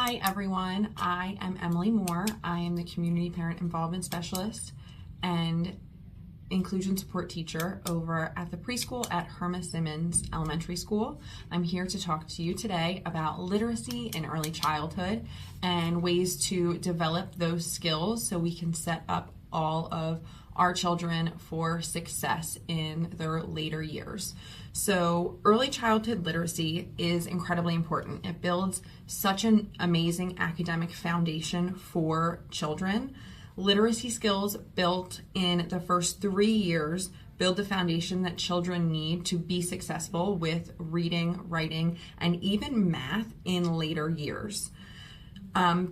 Hi everyone, I am Emily Moore. I am the Community Parent Involvement Specialist and Inclusion Support Teacher over at the preschool at Herma Simmons Elementary School. I'm here to talk to you today about literacy in early childhood and ways to develop those skills so we can set up all of our children for success in their later years. So early childhood literacy is incredibly important. It builds such an amazing academic foundation for children. Literacy skills built in the first 3 years build the foundation that children need to be successful with reading, writing, and even math in later years.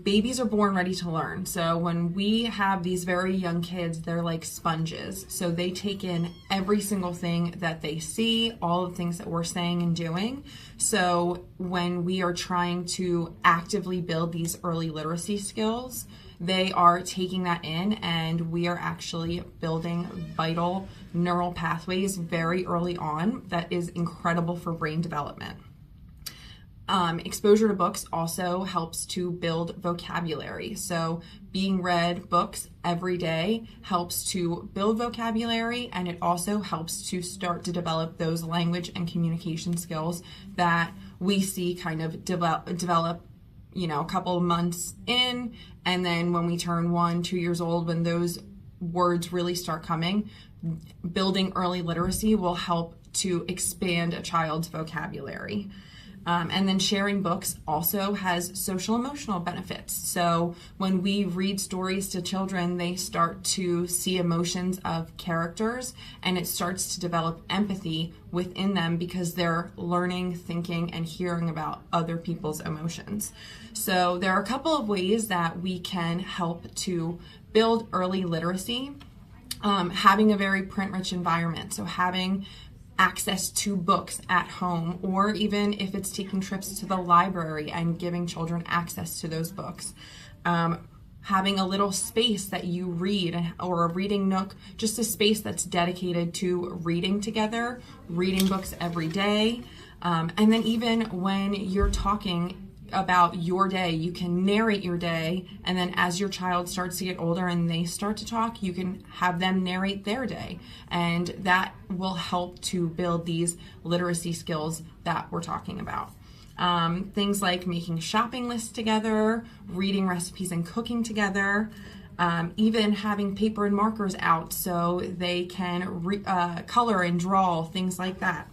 Babies are born ready to learn. So when we have these very young kids, they're like sponges. So they take in every single thing that they see, all the things that we're saying and doing. So when we are trying to actively build these early literacy skills, they are taking that in, and we are actually building vital neural pathways very early on that is incredible for brain development. Exposure to books also helps to build vocabulary. So being read books every day helps to build vocabulary, and it also helps to start to develop those language and communication skills that we see kind of develop a couple of months in, and then when we turn 1-2 years old, when those words really start coming, building early literacy will help to expand a child's vocabulary. And then sharing books also has social emotional benefits. So when we read stories to children, they start to see emotions of characters, and it starts to develop empathy within them because they're learning, thinking, and hearing about other people's emotions. So there are a couple of ways that we can help to build early literacy. Having a very print-rich environment, so having access to books at home, or even if it's taking trips to the library and giving children access to those books. Having a little space that you read, or a reading nook, just a space that's dedicated to reading together, reading books every day. And then even when you're talking about your day, you can narrate your day, and then as your child starts to get older and they start to talk, you can have them narrate their day, and that will help to build these literacy skills that we're talking about. Things like making shopping lists together, reading recipes and cooking together, even having paper and markers out so they can color and draw, things like that.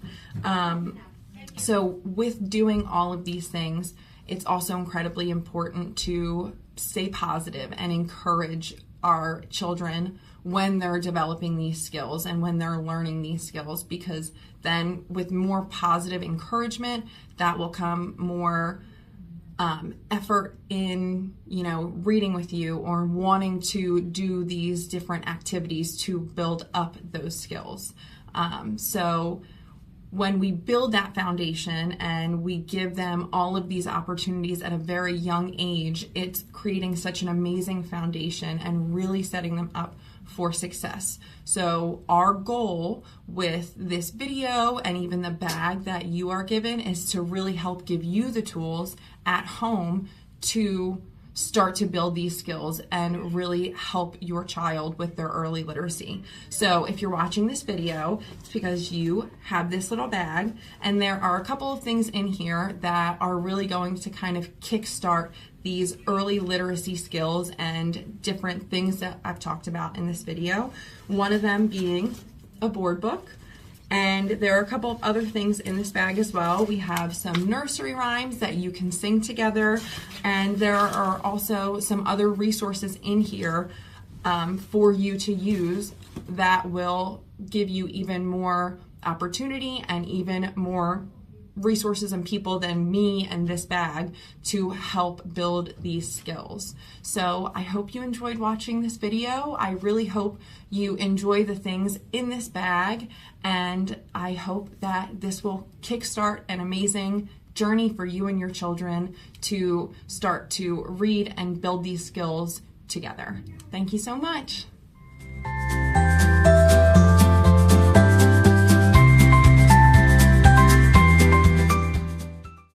So with doing all of these things, it's also incredibly important to stay positive and encourage our children when they're developing these skills and when they're learning these skills, because then with more positive encouragement, that will come more effort in, reading with you or wanting to do these different activities to build up those skills. So when we build that foundation and we give them all of these opportunities at a very young age, it's creating such an amazing foundation and really setting them up for success. So our goal with this video and even the bag that you are given is to really help give you the tools at home to start to build these skills and really help your child with their early literacy. So if you're watching this video, it's because you have this little bag, and there are a couple of things in here that are really going to kind of kickstart these early literacy skills and different things that I've talked about in this video. One of them being a board book. And there are a couple of other things in this bag as well. We have some nursery rhymes that you can sing together, and there are also some other resources in here for you to use that will give you even more opportunity and even more resources and people than me and this bag to help build these skills. So I hope you enjoyed watching this video. I really hope you enjoy the things in this bag, and I hope that this will kickstart an amazing journey for you and your children to start to read and build these skills together. Thank you so much.